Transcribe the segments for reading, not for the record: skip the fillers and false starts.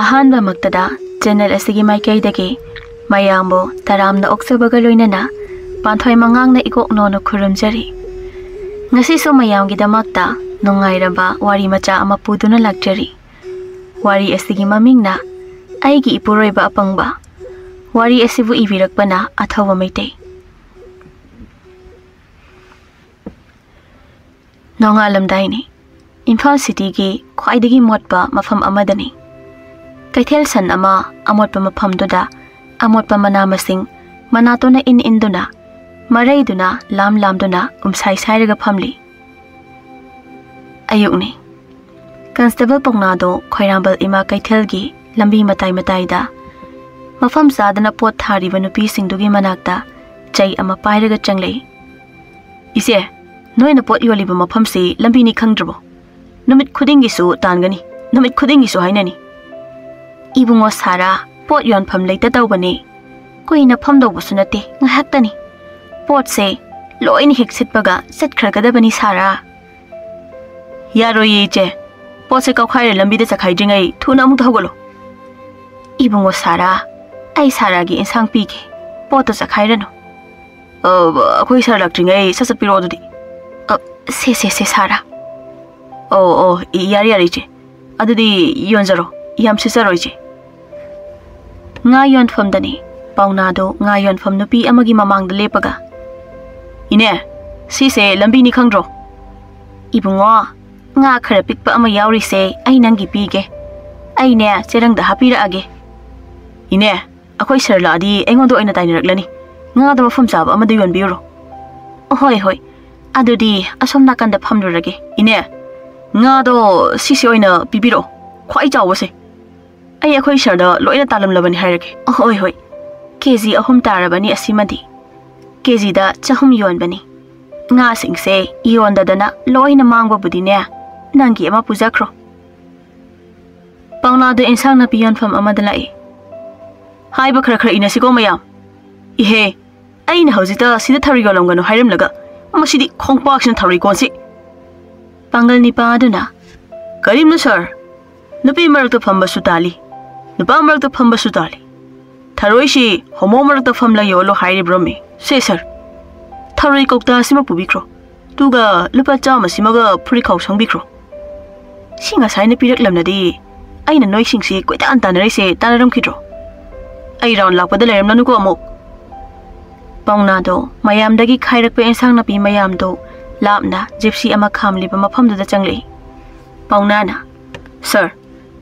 Ahanba magtada channel asigi maikaidagi mayambo taramna oksabaga loinana Panthoi Mangang na ikokno no khurumjari. Ngasi so mayamgi damakta nungairaba wari macha ama puduna lagjari. Wari asigi mamingna Eigi epuroiba Apangba. Wari asibu ibirakpana Athouba Meetei. Nongalamdaini Imphal City gi khwaidagi motpa mafam amadani. Kaithel san ama amotpa mafam duda amotpa mana masing manatona induna maraiduna lamduna sairaga phamli. Ayukni Constable Pongnado khoirambal ima kaithel gi lambi matai da mafam sadana pot thariba nupi singdugi manakta chai ama pairaga changlei. Ise noina pot yoliba mafam se lambi ni khangdrabo numit khudingi su tangani numit khudingi su hainani ibungo sara pot yon pham leita tawbani koina pham dawbusu nate ngahaktani pot se loini hiksitpaga setkhragadabani sara yaro yeje pot se kawkhaire lambi da chakhaidringai thuna amuk thawgalo ibungo sara ai sara gi insang pige pot to chakhairano akoi sara lakringai sasapiro dudi se sara yari je adudi yonjaro yam sisaro je nga yon famdani paunado nga yon fam nupi amagi mamang lepaga ine si se lambi ni khangdro ibungo nga khara pikpa ama yauri se ai nangi pige ai ne cherang da hapira age ine akoi sarla adi engondo aina tainiraklani nga da mafam chaba amadu yon biro hoi adudi asom nakanda phamdurage ine nga do sisi oina pibiro khwai chawse ai akhoi sarda loina talam labani hairake hoi kg ahum tarabani asimadi kg da chahum yon bani nga singse iyon dadana loina mangba budine nangi ama pujakro pauna do insang na piyon fam amada lai haiba khara ina siko mayam ihe aina hojita sida thari golongano hairam laga masidi khongpak sin thari konsi Pangal ni pa aduna karim na sir nupi marak to phamba sutali nupa marak to phamba sutali tharoi shi homo marak to phamla yolo hairi bromi se sir tharoi kokta sima pubikro tuga lupa chama simaga phuri khaw sangbikro singa saina pirak lamnadi aina noi singsi koita antanare se tanaram khidro ai round lakpada leram nanu ko amok paunado mayam dagi khairak pe ensang na pi mayam do Lapna gypsy ama khamli ba mafam da changlei paunana sir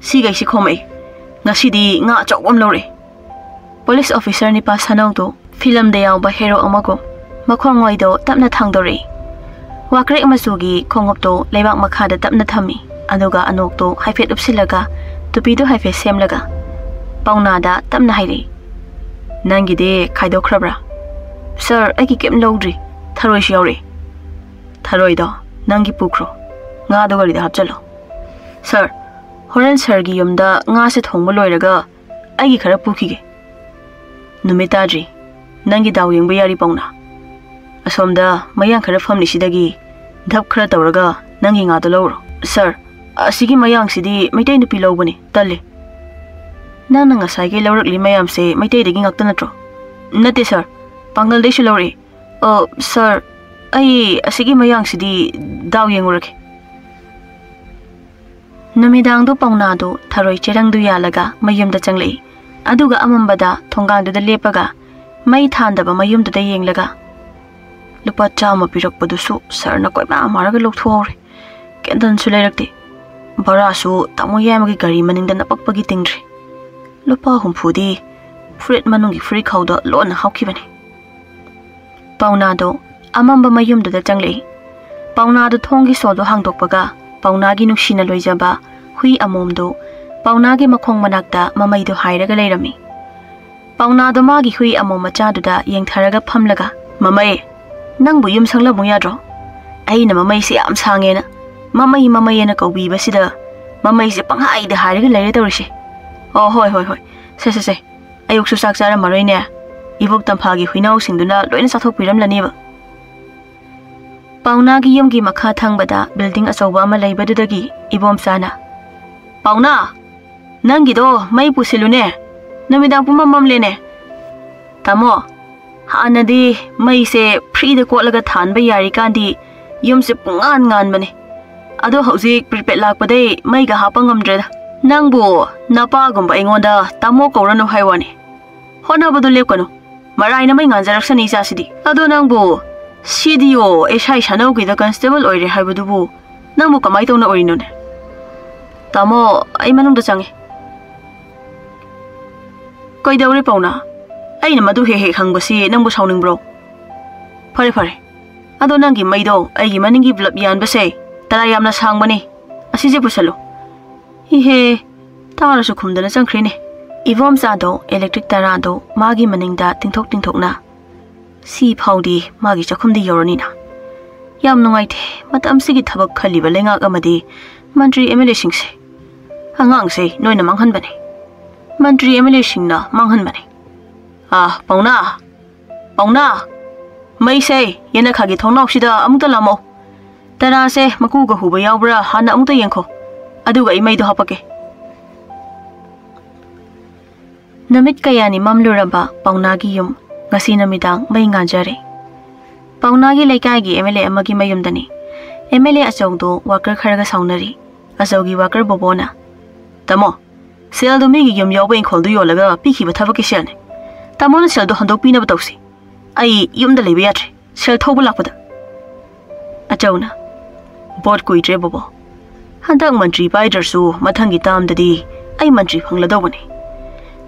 si gai si khomai ngasidi nga chawam lore police officer ni pa sanong do film de yaw ba hero amago makhongoi do tapna thangdore wakrek masugi khongop do leibak makha da tapna thami aduga anok do haifet upsilaga tupi do haifet semlaga pauna da tapna haire nangi de khaido khrabra sir ai ki kem lodri tharoi shiore Tharoi do nangi pukro nga do gari da hapchalo sir horen sir gi yumda nga se thongba loiraga ai gi khara pukhige numitadri nangi daw yengba yari pauna asomda mayang khara famni sidagi dhap khara tawraga nangi nga do lawro sir asigi mayang sidi maitai nupi lawbani talle nang nga sai ge lawrak li mayam se maitai dagi ngakta natro nate sir pangal de shulawri sir ai asigi mayang sidi daw yengurake namidang do pauna do tharoi cherang du yalaga mayum da changlei aduga amambada thongang du da lepaga mai thanda ba mayum du da yenglaga lupa chama pirak padu su sarna koi ma maraga lok thuore kendan su leirakti bara su tamu yamagi gari maning da napakpagi tingri lupa humphudi fret manungi free khawda lona hawkibani pauna do amamba mayum da changlei pauna do thongi so do hangdokpaga pauna gi nuksina loijaba hui amom do pauna gi makhong manakta mamai do hairaga leirami pauna do magi hui amom macha du da yengtharaga phamlaga mamai nangbu yum sangla mu yadro aina mamai se am sange na mamai na kaubi basida mamai se panghai da hairaga leire tawrishi hoi se ayuk su sak chara maroi ne ibok tamphagi huinau singduna loina sathok piram lani ba pauna gi yum gi makha thangbada building achoba ama leibadudagi ibom sana pauna Nangido may pusilune. Namidang pumamam lene. Tamo. Haanadi may se free the kwalaga than ba yari kandi yum se pungan bane. Ado hauzik prepet lakpade may ga hapangam Nangbu napagumba ingonda tamo kaurano haiwani. Hona badu lepkano. Marai na may nganjaraksani jasidi. Ado nangbu CDO esai shanau ki the constable oire haibadubu. Nangbu kamai tawna orinone. Tamo ay manungda change. Koidawri pauna. Ay na madu he hangbasi nangbu sauning bro. Pare. Ado nangi maido ay maningi blab yan base. Tarayam na sangbani. Asije pusalo. Ihe, tara su kumdana changkrine. Ivom zado electric tarado magi maningda tingtok na. Si phawdi magi chakhumdi yoronina. Yam nungaite matam sigi thabak khaliba lengak amadi mantri MLA singse. Hangang se noina manghan bane. Mantri MLA singna manghan bane. Ah, pauna. Mai se yana khagi thongnok sida amukta lamo. Tara se maku ga huba yawbra hana amukta yengkho. Aduga imaido hapake. Namit kayani mamluraba paunagi yum ngasi namidang may nganjare. Paunagi laikagi MLA amagi mayumdani. MLA achawdo worker kharaga saunari. Achawgi worker bobona. Tamo, sel do migi yum yawba inkoldu yolaga piki bathabake selne. Tamo na sel do handok pina batawsi. Ai yumda lebe yatre. Sel thoba lakpada. Achawna. Board kuitre bobo. Handang mantri paidarsu mathangi tamdadi ay mantri phangladawani.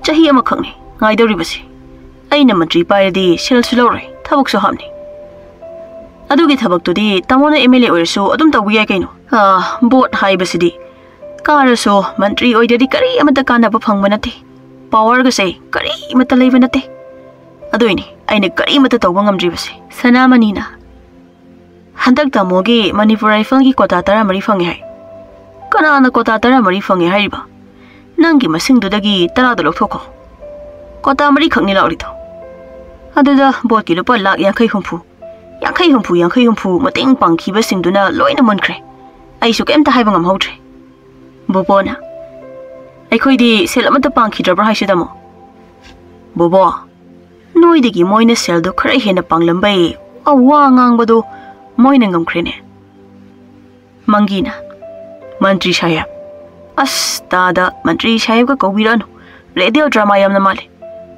Chahi amakhakni ngaidawribasi. Aina mantri pairadi sel sulawre thabak su hamni. Adugi thabak tudi tamona MLA oirsu adum tawiyai kaino. Board haibasidi. Karasu mantri oidadi kari amata kanaba phangbanate. Power gase kari amata leibanate. Aduini aina kari amata tawba ngamdribasi. Sanamanina. Handak tamogi Manipur rifle gi kota tara mari phangi hai. Kanana kota tara mari phangi haiba. Nangi masingdudagi tarado lokthoko. Kota mari khakni laurito. Aduda bot ki lupa lak yankhai humpu. Yankhai humpu mating pangkhiba singduna loina monkhre. Aisu kemta haiba ngamhodre. Bobona. Aikhoidi sel amata pangkhidrabra haisidamo. Bobo. Noidagi moina seldo khara hena panglambai awa ngangbadu moina ngamkhrene. Mangina. Mantri Sahib. Tada Mantri Sahib ka kawirano. Radio drama yam na mali.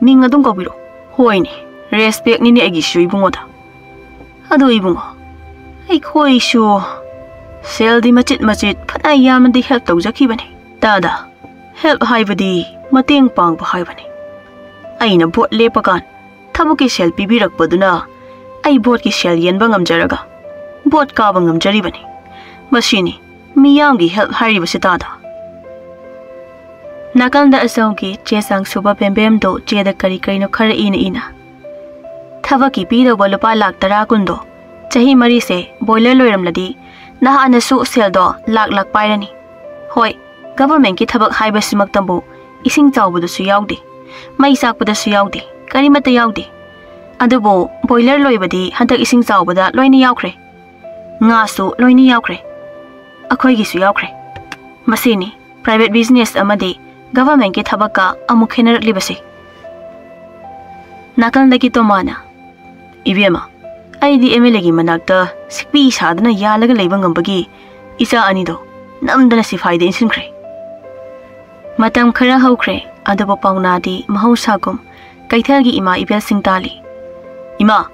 Ming adum kawiro. Hoy ni. Respect ni Eigi shu ibungo da. Ado ibungo. Ay koi shu. Sel di machit panay yaman di help tawjaki bani. Tada. Help haibadi mating pang pa haibani. Ay na bot lepakan. Tabo ki sel pibirak paduna. Ay bot ki sel yan bang amjaraga. Bot ka bang amjari bani. Masini. Miyamgi help hariba sitada. Nakanda asawgi chesang suba pembem do cheda kari no khara ina. Thabaki pida walupa lak tara kundo. Chahi mari se boiler loiramladi naha anasu sel do lak pairani. Hoi, government ki thabak haiba simaktambu ising chawbudu su yaudi. Mai sakbuda su yaudi. Karimata yaudi. Adubo boiler loibadi hantak ising chawbuda loina yaukre. Nga su loina yaukre. Akhoi gi su yaukre. Masini private business amadi government ki thabaka amuk henar libase. Nakal daki to mana. Ibema. Aidi MLA gi manakta sikpi sadana yalaga leibang ngambagi isa anido namdana sifaide insinkre. Matam khara haukre adubo paunadi mahausagum kaithal gi ima ibel singtali. Ima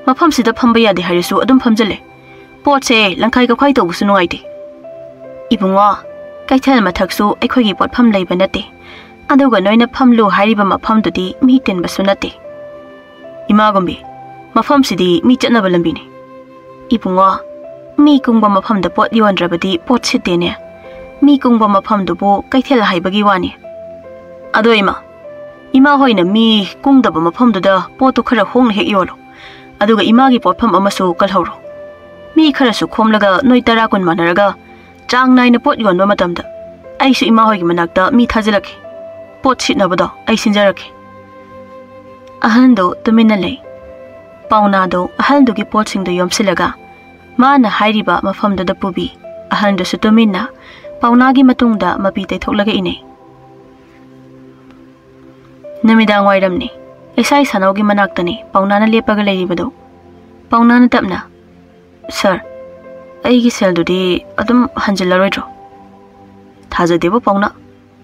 mafam sida phamba yade harisu adum phamjale. Potse langkai ka khwai tobusu nuaite. Ibunga kaithal mathaksu aikhogi pot pham leiba nate. Aduga noina phamlu hariba mafam dudi mi ten basu nate. Ima gombi mafam sidi mi chatnaba lambini. Ibunga mi kungba mafam da pot yondrabadi pot sitene. Mi kungba mafam dubu kaithal haibagi wani. Ado ima hoina mi kungdaba mafam duda potu khara hong hek yolo. Aduga ima gi pot pham amasu kalhoro. Mi khara su khomlaga noi tara kun manaraga Chang nai na pot yonba matamda aisu ima hoigi manakta mi thajalake pot sitnabada ai sinjarake. Ahando tumina lei. Paunado ahaldu gi pot singdo yomsilaga mana hairiba mafamda da pubi ahando su tumina paunagi matungda mapi tei thoklaga ine. Namidang wairamni. Isai sanaugi manaktani paunana lepaga leibado. Paunana tapna. Sir, Eigi seldudi adum hanjilaroidro. Thajadebo pauna.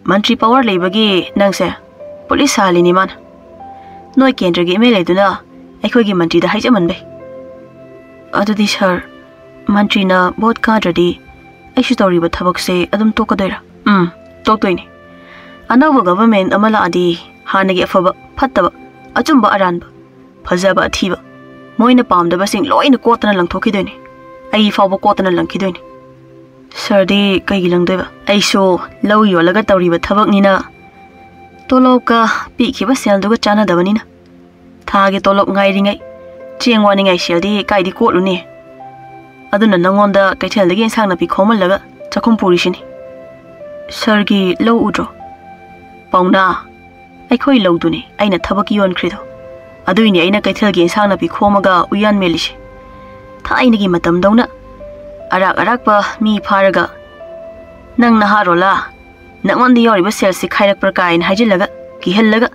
Mantri power leibagi nangse. Police halini man. Noi kendragi MLA duna aikhoigi mantri da haijamanbe. Adudi sir, mantri na vote kadradi aishu toriba thabakse adum tokadoira. Toktoini. Anova government amala adi hanagi afaba phattaba achumba aranba phajaba athiba moina pamdaba sing loina kotana langthokidoini. Ai fawba kotana langkidoini. Sir di kaigi langdoiba. Aiso lau yolaga toriba thabaknina tolopka pikhiba selduga chana dabanina. Thage tolop ngairingai chengwani ngai seldi kaidi kotluni. Aduna nangonda kaithelagi insang na pi khomalaga chakhum purisini. Sir gi lau udro. Pauna aikhoi lauduni aina thabaki yon khrido. Aduini aina kaithelgi insang na pi khomaga uyan melishi. Thainagi matam dauna arak pa mi pharaga nang naharola nangondi yoriba selsi khairak prakain hajilaga kihellaga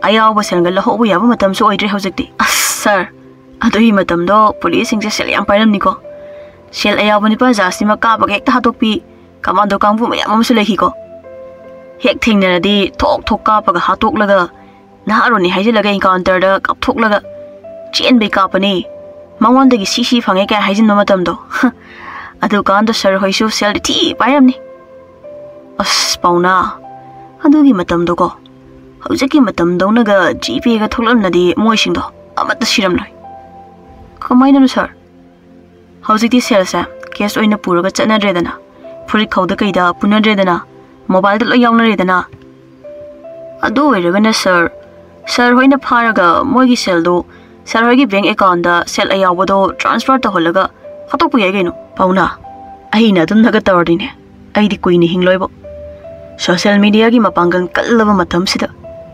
ayaw ba selga lahobu yaba matam so oidre hojekti. Sir, adui matam do police singse sel yam pairam niko. Sel ayaw bani pa jasima ka ba ekta hatokpi kamando kangbu mayam amsu lehi ko. Hek thingnaradi thok ka paga hatoklaga naharoni hajilaga encounter da kapthoklaga chen be ka pani mangondagi sisi phange ka hajin no matam do. Adu kan do sir hoisu sel ti pairam ni. Pauna adugi matam do ko hojeki matam daunaga GP ga tholamnadi moising do amata siram loi. Kamaina no sir. Hojeki sel sa case oina puraga chana redana. Puri khawda kaida punadredana. Mobile da lo yauna redana. Adu oiragana sir hoina pharaga moigi sel do sir hoigi bank account da sel ayawado transfer ta holaga hatokpu yai gaino. Pauna aina dum naga tawardine aidi kuini hingloibo. Social media gi mapangang kallaba matam sida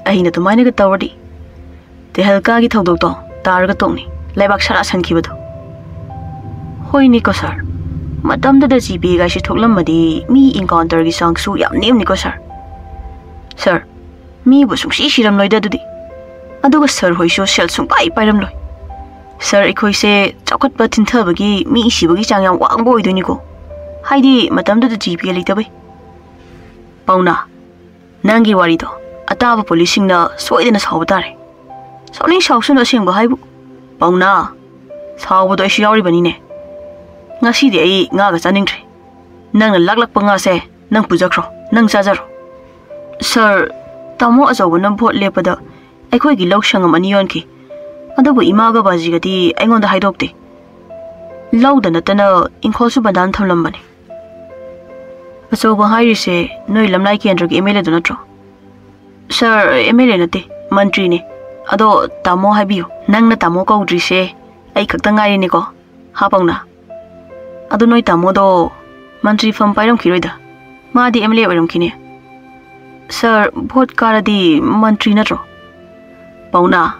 aina tumaina ga tawardi tehalka gi thodok to targa tongni laibak sara sankibado. Hoini ko sir. Matam da GP ga shi thoklamadi mi encounter gi sangsu yam nemni ko sir. Sir, mi bu sungsi siram loida dudi. Aduga sir hoi social sung pai pairam loi. Sir ikoi se chakot pa tinthabagi mi isibagi changyam wangbo oiduni ko. Haidi matam da GP ga leitabai. Pauna, nangi wari do ataba policing na soidena sawbatare. Sawning sawsun asengba haibu. Pauna, sawbo do ishi yawri bani ne. Ngasi di ai nga ga chaningtre. Nang laklak pa nga se nang pujakro nang chajaro. Sir, tamo ajaw na vote lepada aikhoi gi lawsang am aniyon ki. Adubu imaga baji gati aingonda haidokte. Lawda natana inkhol su bandan thamlambani. Aso ba hairi se noi lamnai kendra gi MLA do natro. Sir, MLA nate mantri ne. Ado tamo habiyo nang na tamo ka udri se ai khakta ngai ni ko. Hapangna. Adu noi tamo do mantri fam pairam khiroida. Ma di MLA oiram khine. Sir, vote karadi mantri natro. Pauna,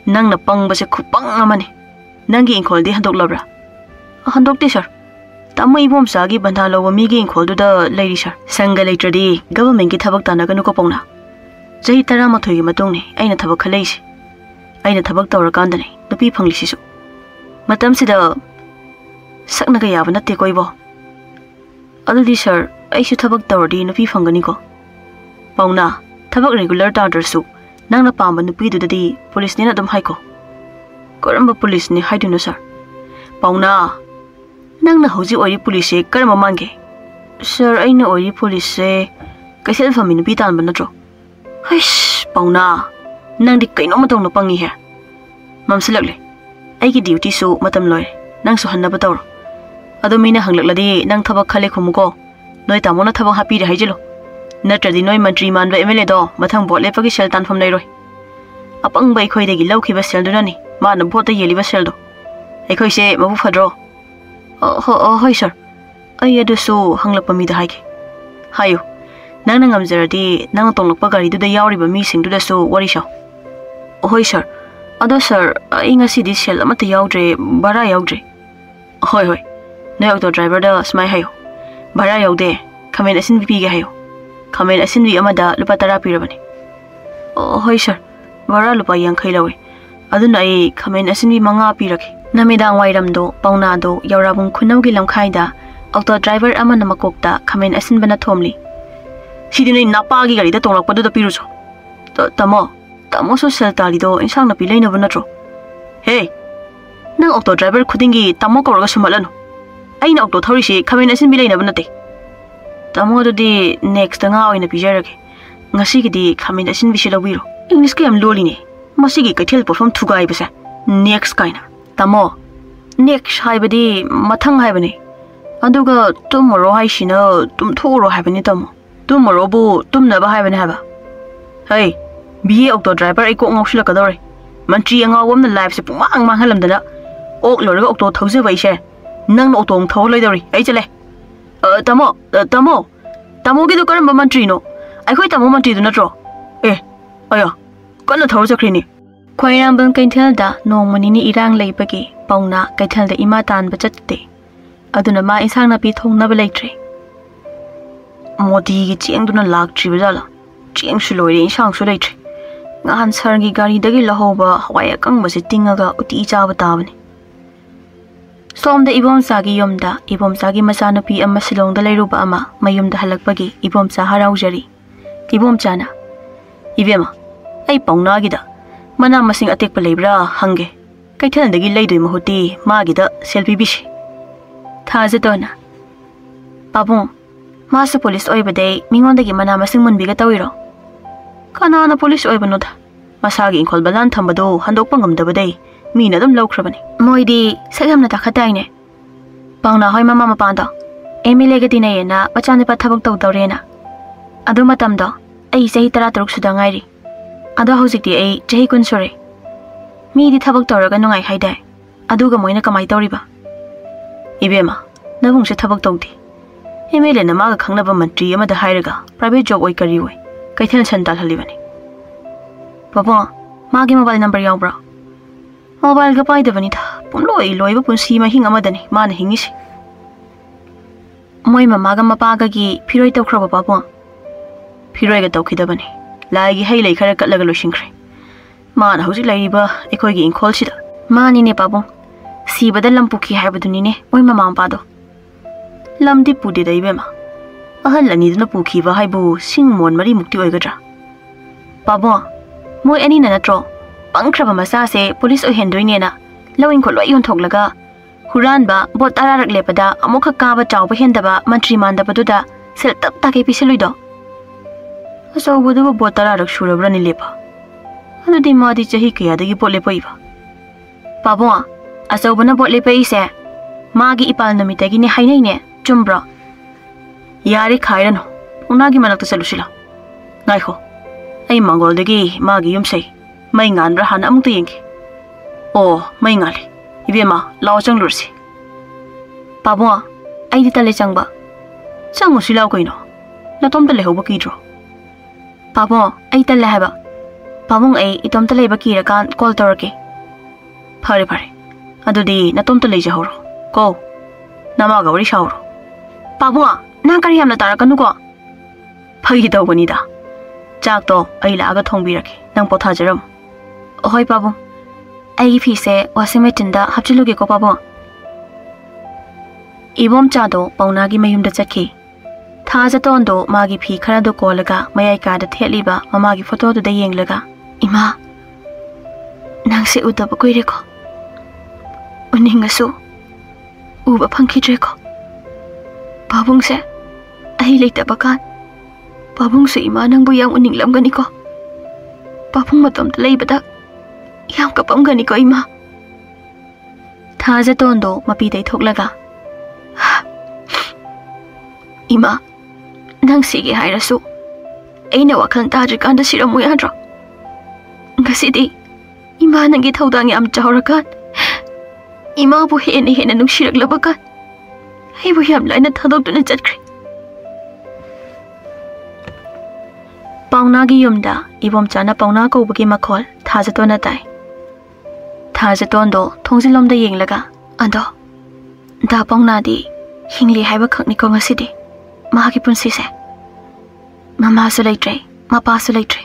nang na pang base khupang amani. Nangi inkhol di handok labra. Handokte sir. Tamo ibom sagi bandhalo wa migi inkhol du da lairi sir. Sanga leitradi government ki thabak tanaganu ko pauna. Jahi tara mathoi gi matong ni aina thabak khalaisi. Aina thabak tawrakandani nupi phanglisi su. Matam sida sakna ga yaba natte koibo. Adudi sir, aishu thabak tawrdi nupi phangani ko. Pauna, thabak regular tawdar su nangna pamba nupi du dadi police ni na dum haiko. Koramba police ni haidunu sir. Pauna, nangna hoji ori police karama mange. Sir, aina ori police kaisel fami nupi tan banatro. Haish, Pauna, nangdi kaino matong no pangi he. Mamsilakle. Aigi duty su matam loy. Nang su hanna batawro. Ado mina hanglakladi nang thabak khale khumuko. Noi tamona thabak happy re haijilo. Natradi noi mantri manba MLA do mathang bot lepagi sel tanfam nei roi. Apangba ikhoi degi lawkhiba sel dunani mana bot yeliba sel do. Ikhoi se mabu phadro. Hoi sir. Ai adu su hanglakpa mi da haiki. Hayo. Nang ngamjaradi nang tonglakpa gari du da yawri ba mi sing du da su wari shaw. Hoi sir. Ado sir, ai ngasi di sel amata yawdre bara yawdre. Hoi. Noi auto driver da smai hayo. Bara yawde kamen asin BP ga hayo. Kamen asin wi amada lupa tara pirabani. Hoi sir, Vara lupa yang kai lawe. Aduna ai khamen asinbi manga piraki. Namidang wairamdo paunado yaurabung khunaugi lamkhaida auto driver ama namakokta khamen asin bana thomli. Sidinai napagi gari da tonglakpadu da pirucho. Tamo so sel tali do insang na pilay na banatro. Hey, nang auto driver khudingi tamo kauraga sumalano. Ay na auto thori si khamen asin bilay na banate. Tamo do di next nga oy na pijarage. Ngasi gidi khamen asin bisila wiro. English kayam loli ne. Masigi kaithel perform thugai basa. Next kaina. Tamo next haibadi mathang haibani. Aduga tomorrow haishina tumthoro haibani tamo. Tomorrow bu tumnaba haibani haba. Hey, BA auto driver ai ko ngau silakadore. Mantri anga wamna life se pumang manghalamdana. Ok lorga auto thause waise. Nang auto ng thau loidori. Ai chale. Tamo gi do karamba mantri no. Ai khoi tamo mantri du natro. Aya. Kana thau chakrini. Khoirambang kaithel da nongmani ni irang leipagi pauna kaithel da ima tan bachatte. Aduna ma isang na pi thongna ba leitre. Modi gi chiang duna lak tri bajala. Chiang suloi insang su leitre. Ngan sargi gari dagi lahoba hawai akang basi tingaga uti icha batabani. Som da ibom sagi yomda ibom sagi masana pi amma silong da leiruba ama mayum da halakpagi ibom sa haraujari. Ibom chana. Ibema. Ai pauna gi da. Mana masing atek pa leibra hange. Kaithel dagi leidoi mahuti magi da selfie bishi. Thaje dona. Babong. Masa police oi badai mingon dagi mana masing munbiga tawiro. Kana na police oi banoda. Masagi inkol balan thambado handok pangam dabadai mina dum laukrabani. Moidi sagam na takhatai ne. Pangna hoi mama mapanda. Emile ga dinai na bachane pa thabak taw tawrena. Adu matam da ai sahi 13 suda ngairi. Ado hojikti ai chahi kun sore. Mi di thabak tawraga nungai haidai. Aduga moina kamai tawriba. Ibema nabung se thabak tawdi. Emile na maga khangnaba mantri ama da hairaga private job oi kari oi. Kaithel chantal halibani. Papa, magi mobile number yaubra. Mobile ga paidabani tha. Pumloi loiba punsi ma hing amadani mana hingisi. Moi mama ga mapaga gi phiroi tawkhraba papa. Phiroi ga tawkhidabani. Lai gi hei lei khara katlaga loishingkhre. Mana hojik laiba ekoi gi inkol sida. Mani ne papa. Sibada lampuki haibaduni ne moi mama pado. Lamdi pudi dai bema. Ahal ani duna puki ba haibu singmon mari mukti oigadra. Papa, moi ani na natro. Pangkraba masa se police oi hendoine na. Lawin ko loi yonthoklaga. Huran ba bot tararak lepada amokha ka ba chawba hendaba mantri mandaba duda sel tap ta ke piseluido. Aso bodu bot tararak shurabra ni lepa. Anu di madi chahi kya dagi bot lepa iba. Papa, aso bana bot lepa ise. Magi ipal namitagi ni hainai ne chumbra. Yari khairano. Unagi manakta salusila. Ngaikho. Ai mangol dagi magi yumsei. Mai ngan ra hana amukta yengi. Oh, mai ngali. Ibema lao chang lursi. Papa, ai di tale changba. Changu silaw koino. Na tom tale hoba kidro. Papa, ai tale haba. Pabung ai itom tale ba kira kan call torake. Phare. Adudi na tom tale jahoro. Ko. Namaga wari shawro. Papa, nang kari hamna tarakanu ko. Phagi tawbani da. Chak to ai la aga thongbirake. Nang pothajaram. Ohoi Papa. Ai phi se washing machine da hapchiluge ko Papa. Ibom chado pauna gi mayum da chakhi. Thaja tondo magi phi khara do kolaga mayai ka da theliba mama gi photo do da yenglaga. Ima. Nang se udaba koire ko. Uningasu. Uba phangkhidre ko. Babung se ai leitaba kan. Babung se ima nang bu yang uninglamgani ko. Babung matom ta leibada yang kapamgani ko ima. Thaja tondo mapidai thoklaga. Ima, nang sige hairasu. Aina wakhan tajri kanda siramu yadra. Ngasidi, ima nangi thawdang yam chawrakan. Ima bu hena nung siraklabakan. Ai bu yam laina thadokduna chatkri. Pauna gi yumda ibom chana pauna ko bugi makhol thaja tona tai. Thaja tondo thongsilom da yenglaga. Ando, da pauna di hingli haiba khakni ko ngasidi. Mahaki punsi se. Mama su leitre, mapa su leitre.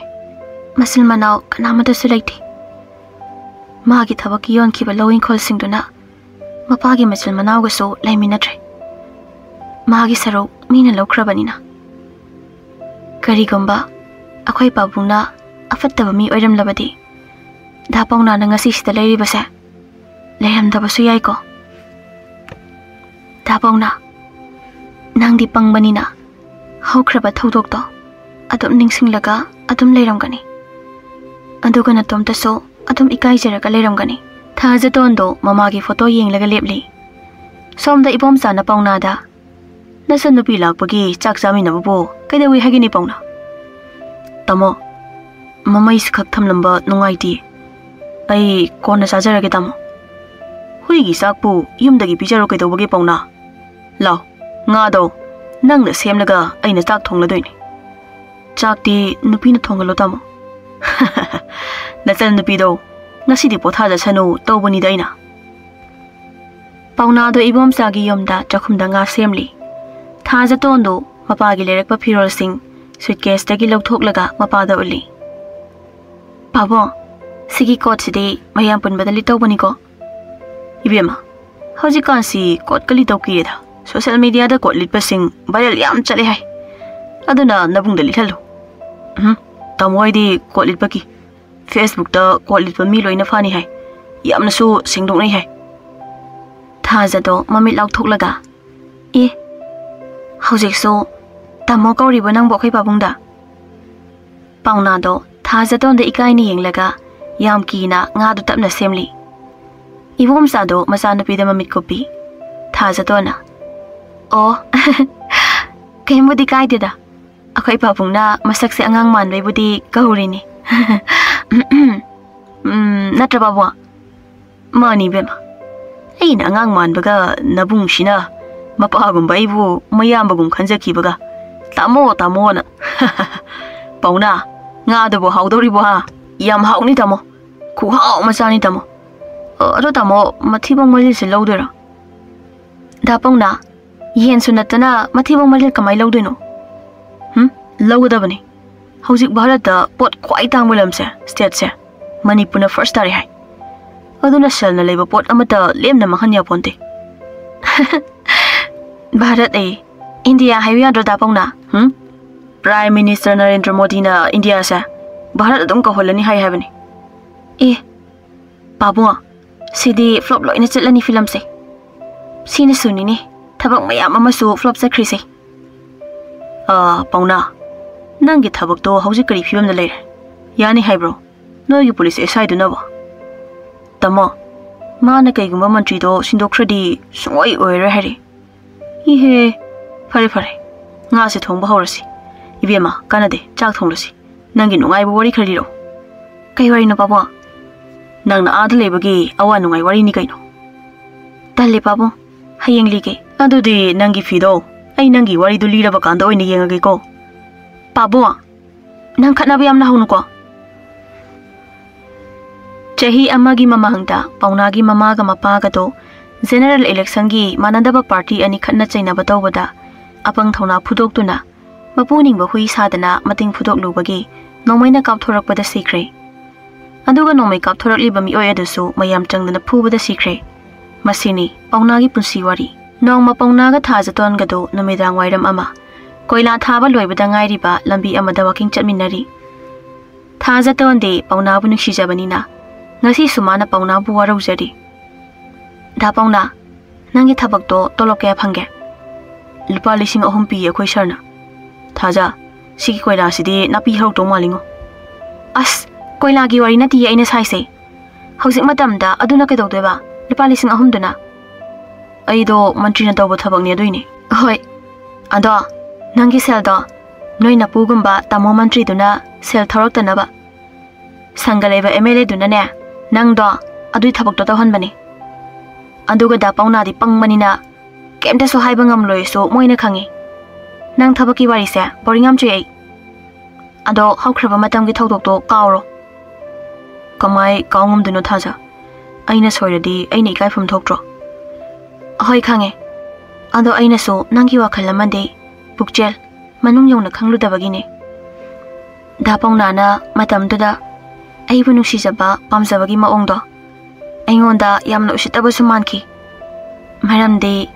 Masil manau kanamata sulaiti. Magi thabaki yon ki balowing call singduna. Mapagi masil manau gaso laiminatre. Magi saro mina lokrabanina. Karigomba akhoi pabuna afattaba mi oiram labadi. Dapongna na ngasi sida lairibase. Lairam dabasu yai ko. Dapongna nangdi pangbanina. Haukraba thodokto adum ningsinglaga adum leiramgani. Aduga natomta so adum ikaijaraga leiramgani. Thajatondo mamagi photo yenglaga lepli. Somda ibomsa na pawnada. Nasan nupi lakpagi chak chaminabu kaidawi hagini pawna. Tamo mama iskak thamlamba nungaiti. Ai kona chajarage tamo. Huigi sakpu yumdagi pijaro kaidawbagi pawna. Law ngado nang na semlaga aina chak thongladoini. Chakti nupi na thongalo tamo. Nachal nupi do ngasidi pothaja chanu tawbani daina. Pawna do ibomsa gi yomda chakhumda nga semli. Thaja tondo mapagi lerekpa phirol sing suitcase tagi lawthoklaga mapada uli. Pabo sigi coat sidi mayam punbada li tawbani ko. Ibema haujikan si coat kali tawkireda. Social media da coat litpasing viral yam chale hai. Aduna nabungda lithalu. Tamoy di coat litpaki. Facebook da coat litpa mi loina fani hai. Yamna su singdong nai hai. Thaja do mamit lawthoklaga. Haujik so tamo kauriba nang bokai babungda. Pawna do thaja tonda ikai ni yenglaga yam kina nga du tapna semli. Ibomsa do masanupi da mamit kopi. Thaja tona. Oh, kaya mo di kaya dida. Ako ipapungna masak si angang man may budi kahurini. Natrabawa. Mani bema. Ay na angang man baga nabung sina. Mapagong ba ibu mayambagong kanjaki baga. Tamo na. Pawna, nga do bo hawdori bo ha. Yam haw ni tamo. Kuhaw masani tamo. Ado tamo matibang malil si lawdora. Dapong na. Yen sunatana matibang malil kamay lawdo no. Lawda ba ni? Haujik Bharat da pot kwai tang mulam se state se. Manipur na first tari hai. Ado na sel na labor pot amata lem na makanya ponte. Bharat ay India highway adro dapong na. Prime Minister Narendra Modi na India sa Bharat adong kaholani hai habani. Babu sidi flop lo ina chatlani film se. Sini suni ni thabak mayam amasu flop sa krise. Pawna nangi thabak to hauji kari film na leire. Yani hai bro. Nogi police SI do na ba. Tamo mana kaigumba mantri do sindokhradi sungoi oire hari. Ihe fare nga se thongba horasi. Ibema kanade chak thonglasi. Nangi nungai bo wari khariro. Kai wari no pabo. Nang na ad lebagi awa nungai wari ni kaino. Talle pabo hayeng lige. Adudi nangi fido. Ai nangi wari du liraba kanda oini yengage ko. Pabo nang khatnabe yamna hawnu ko. Chahi amagi mamangda pawnagi mamaga mapaga do general election gi manadaba party ani khatna chaina batawbada apang thona phudoktuna mapuning ba hui sadana mating phudok lubagi nomaina kapthorakpada sikre aduga nomai kapthorakli bami oy adasu mayam changdana phubada sikre masini pawnagi punsi wari nongma pawnaga thajaton gado namidang wairam ama koila thaba loibada ngairiba lambi amada walking chatminari thajaton de pawna bu nuksijabanina ngasi sumana pawna bu waraujari Dapongna nangi thabak to tolok kaya phangge lupa lising ahum pi akhoi sarna thaja sigi koila sidi napi hau to malingo as koila gi wari nati aina saise hausik matamda aduna ke dodeba lupa lising ahum duna aido mantri na tawba thabak ne doine hoi ado nangi sel do noina pugumba tamo mantri duna sel tharak tanaba sangaleba MLA duna ne nang do adui thabak to tawhan bani Aduga da pawna di pangmanina kemta so haiba ngamloi so moina khangi nang thabaki wari se boringam chei ado haukraba matam gi thodok to kawro kamai kawngum duno thaja aina soiradi aina ikai phum thoktro hoi khange ado aina so nangi wakhal amade bukchel manung yongna khanglu dabagi ne Dapauna matamduda aibu nungsijaba pamjabagi maongdo aingonda yamna usitaba sumanki maramdi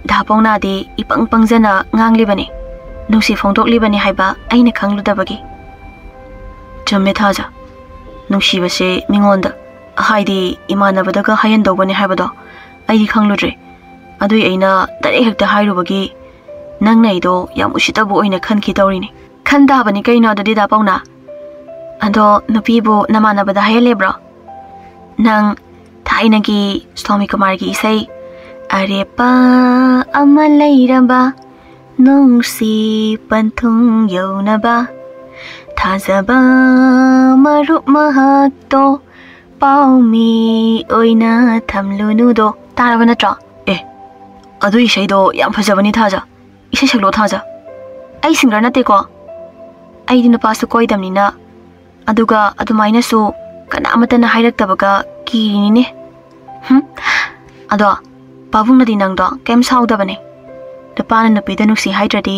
Dapauna di ipang pangjana nganglibani nungsi phongdoklibani haiba aina khangludabagi Chumme thaja nungsibase mingonda haidi imanabadaga hayandobani haibado ai khangludre adui aina dare hekta hairubagi nangna ido yam usitabu oina khanki tawrini khanda bani kaino adudi Dapauna ado nupibu namanabada hayalebra nang thainagi Swami Kumargi isai Arepa amalairaba nungsi panthung yaunaba thazaba marup mahakto paumi oina thamlunudo taraba natra adu isaido yam phajabani thaja isai saklo thaja ai singer nate ko ai dinu pasu koidamnina aduga adumaina su kana amatana hairaktabaga kirini ne ado Pabung na dinangdo kem saudabane dupana nupi da nuksi haidradi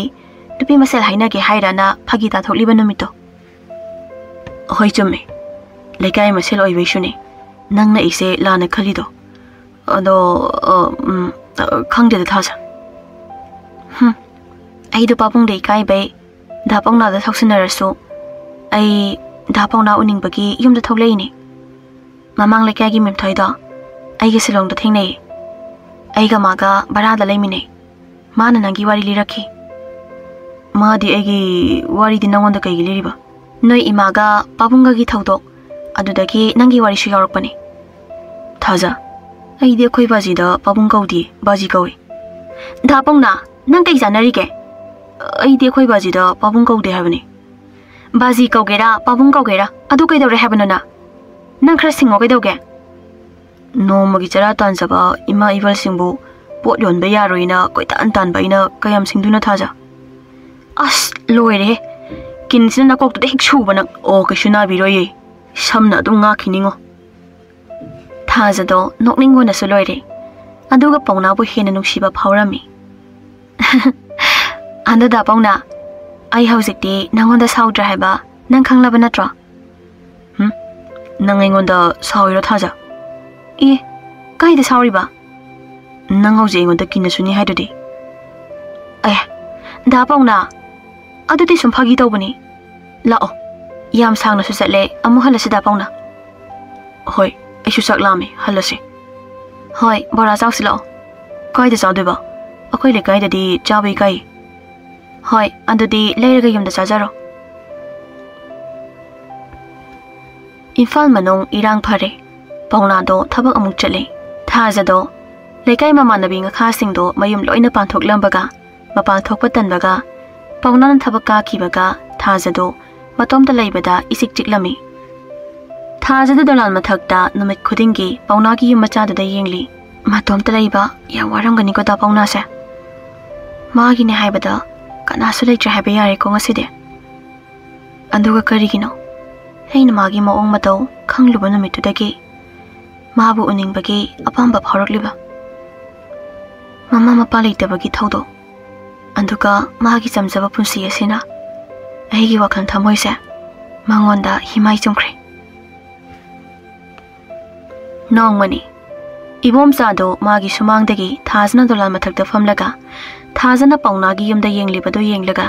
nupi masel hainage haira na phagita thokliba numito hoi chumme lekai masel oibesune nangna ise lana khalido ado khangde da thasa ai do Pabung dei kai bai Dapauna da thoksinarasu ai Dapauna uningbagi yumda thokleini mamang lekai gi memthoida ai ge silong da thengnei Aiga maga barada laimine mana nangi wari liraki madi aigi wari di nangonda kaigi liriba noi imaga Pabunga gi thawdo adudagi nangi wari su yarakpani thaja aidi khoi baji da Pabung kaudi baji kawi Dapauna nang kai janari ke aidi khoi baji da Pabung kaudi habani baji kaugera Pabung kaugera adu kai dawre habanana nang khra singo kai dawge No magitara tan saba ima iwal singbu pot yon bayaroina koi tan baina kayam singduna thaja as loire kin sin na kok to hik chu banak o kashuna biroye samna dum nga khiningo thaja do nokningo na su loire aduga pauna bu hena nuksiba phawrami anda da pauna ai haujikti nangonda saudra haiba nang khanglaba natra nang aingonda sawiro thaja kai da sauri ba nang hauji ngon da kinna suni haidodi Dapauna adudi sum phagi tawbani lao yam sangna su chatle amu halasi Dapauna hoi aisu saklami halasi hoi bora chawsi lao kai da chawde ba akoi le kai da di chabai kai hoi andudi leiraga yumda chajaro Infal manong irang phare Pauna do thabak amuk chale thaja do lekai mamanabi nga khasing do mayum loina panthok lambaga mapan thokpa tanbaga Pauna nan thabak ka kibaga thaja do matom ta leibada isik chiklami thaja do dolal mathakta numit khudingi Pauna gi yum macha da yengli matom ta leiba ya waram gani ko da Pauna sa ma gi ne haibada kana su leitre haiba yare ko ngaside anduga karigino heina magi maong matau khangluba numitu dagi Mabu uning bagi Apangba phawrakliba Mama mapa leitabagi thawdo anduka magi chamjaba punsi asina aigi wakhan thamoise mangonda himai chungkhre nongmani ibom chado magi sumangdagi thajna dolal mathakta famlaga thajana paunagi yumda yenglibado yenglaga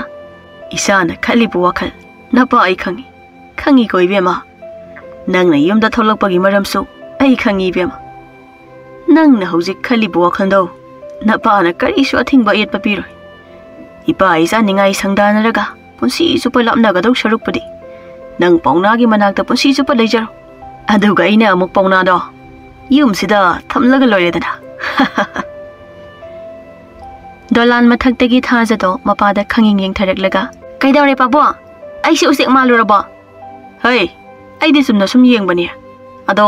isana khalibu wakhal napa ai khangi koibema nangna yumda tholokpagi maramsu ai khangi bema nangna hojik khalibu wakhando napa na kari su athingba yet papiroi ipa isa ningai sangdanaraga punsi su palapna ga dau sharukpadi nang pauna gi manakta punsi su pa leijaro aduga ina amuk pauna do yum sida thamlaga loiredana dolan mathakdagi thaja do mapada khanging yeng tharaklaga kaidawre pabo ai si usik maluraba hei ai di sumna sum yengbani ado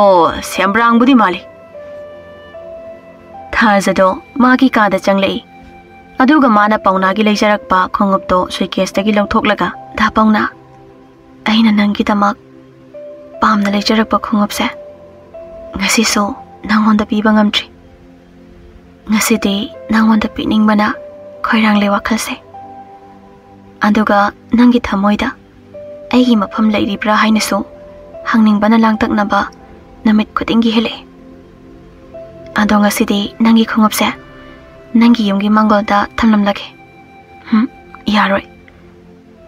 sembrang budi mali thaja do magi kada changlei aduga mana pauna gi leijarakpa khongup to suitcase tagi lawthoklaga da pauna aina nangi tamak pamna leijarakpa khongup se ngasi so nangonda piba ngamtri ngasi de nangonda pining bana khoirang le wakhalse aduga nangi thamoida ꯑꯩꯒꯤ ꯃꯐꯝ ꯂꯩꯔꯤꯕ꯭ꯔꯥ ꯍꯥꯏꯅꯁꯨ ꯍꯪꯅꯤꯡꯕꯅ ꯂꯥꯡꯇꯛꯅꯕ ꯅꯨꯃꯤꯠ ꯈꯨꯗꯤꯡꯒꯤ ꯍꯦꯜꯂꯛꯏ꯫ ꯑꯗꯣ ꯉꯁꯤꯗꯤ ꯅꯪꯒꯤ ꯈꯣꯡꯎꯞꯁꯦ ꯅꯪꯒꯤ ꯌꯨꯝꯒꯤ ꯃꯥꯡꯒꯣꯜꯗ ꯊꯝꯂꯝꯂꯒꯦ꯫ ꯌꯥꯔꯣꯏ,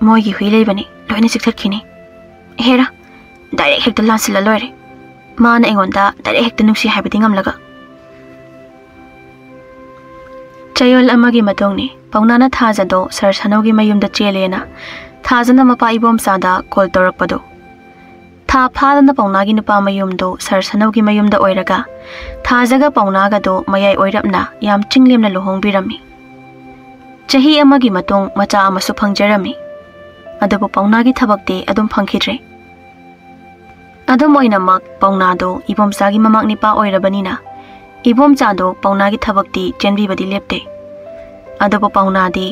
ꯃꯣꯏꯒꯤ ꯍꯨꯏ ꯂꯩꯕꯅꯤ, ꯂꯣꯏꯅ ꯆꯤꯛꯊꯠꯈꯤꯅꯤ꯫ ꯍꯦꯔꯥ, ꯗꯥꯏꯔꯦꯛ ꯍꯦꯛꯇ ꯂꯥꯟꯁꯤꯜꯂ ꯂꯣꯏꯔꯦ, ꯃꯥꯅ ꯑꯩꯉꯣꯟꯗ ꯗꯥꯏꯔꯦꯛ ꯍꯦꯛꯇ ꯅꯨꯡꯁꯤ ꯍꯥꯏꯕꯗꯤ ꯉꯝꯂꯒ꯫ ꯆꯌꯣꯜ ꯑꯃꯒꯤ ꯃꯇꯨꯡꯅꯤ ꯄꯥꯎꯅꯥꯅ ꯊꯥꯖꯗꯣ ꯁꯔ ꯁꯅꯧꯒꯤ ꯃꯌꯨꯝꯗ ꯆꯦꯜꯂꯦꯅ ꯊꯥꯖꯅ ꯃꯄꯥ ꯏꯕꯣꯝꯆꯥꯗ ꯀꯣꯜ ꯇꯧꯔꯛꯄꯗꯣ꯫ ꯊꯥ ꯐꯥꯗꯅ ꯄꯥꯎꯅꯥꯒꯤ ꯅꯨꯄꯥ ꯃꯌꯨꯝꯗꯣ ꯁꯔ ꯁꯅꯧꯒꯤ ꯃꯌꯨꯝꯗ ꯑꯣꯏꯔꯒ ꯊꯥꯖꯒ ꯄꯥꯎꯅꯥꯒꯗꯣ ꯃꯌꯥꯏ ꯑꯣꯏꯔꯞꯅ ꯌꯥꯝ ꯆꯤꯡꯂꯦꯝꯅ ꯂꯨꯍꯣꯡꯕꯤꯔꯝꯃꯤ꯫ ꯆꯍꯤ ꯑꯃꯒꯤ ꯃꯇꯨꯡ ꯃꯆꯥ ꯑꯃꯁꯨ ꯐꯪꯖꯔꯝꯃꯤ꯫ ꯑꯗꯨꯕꯨ ꯄꯥꯎꯅꯥꯒꯤ ꯊꯕꯛꯇꯤ ꯑꯗꯨꯝ ꯐꯪꯈꯤꯗ꯭ꯔꯦ꯫ ꯑꯗꯨꯝ ꯑꯣꯏꯅꯃꯛ ꯄꯥꯎꯅꯥꯗꯣ ꯏꯕꯣꯝꯆꯥꯒꯤ ꯃꯃꯥꯛ ꯅꯤꯄꯥ ꯑꯣꯏꯔꯕꯅꯤꯅ ꯏꯕꯣꯝꯆꯥꯗꯣ ꯄꯥꯎꯅꯥꯒꯤ ꯊꯕꯛꯇꯤ ꯆꯦꯟꯕꯤꯕꯗꯤ ꯂꯦꯞꯇꯦ꯫ ꯑꯗꯨꯕꯨ ꯄꯥꯎꯅꯥꯗꯤ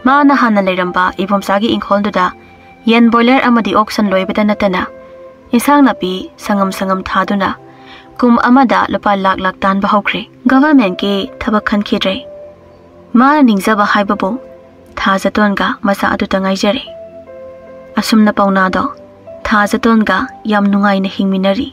ꯃꯥꯅ ꯍꯥꯟꯅ ꯂꯩꯔꯝꯕ ꯏꯕꯣꯝꯆꯥꯒꯤ ꯏꯪꯈꯣꯜꯗꯨꯗ ꯌꯦꯟ ꯕꯣꯏꯂꯔ ꯑꯃꯗꯤ ꯑꯣꯛ ꯁꯟ ꯂꯣꯏꯕꯗ ꯅꯠꯇꯅ ꯏꯟꯁꯥꯡ ꯅꯥꯄꯤ ꯁꯪꯉꯝ ꯊꯥꯗꯨꯅ ꯀꯨꯝ ꯑꯃꯗ ꯂꯨꯄꯥ ꯂꯥꯛ ꯇꯥꯟꯕ ꯍꯧꯈ꯭ꯔꯦ꯫ ꯒꯚꯔꯟꯃꯦꯟꯠꯀꯤ ꯊꯕꯛ ꯈꯟꯈꯤꯗ꯭ꯔꯦ꯫ ꯃꯥꯅ ꯅꯤꯡꯖꯕ ꯍꯥꯏꯕꯕꯨ ꯊꯥꯖꯇꯣꯟꯒ ꯃꯆꯥ ꯑꯗꯨꯇ ꯉꯥꯏꯖꯔꯦ꯫ ꯑꯁꯨꯝꯅ ꯄꯥꯎꯅꯥꯗꯣ ꯊꯥꯖꯇꯣꯟꯒ ꯌꯥꯝ ꯅꯨꯡꯉꯥꯏꯅ ꯍꯤꯡꯃꯤꯟꯅꯔꯤ꯫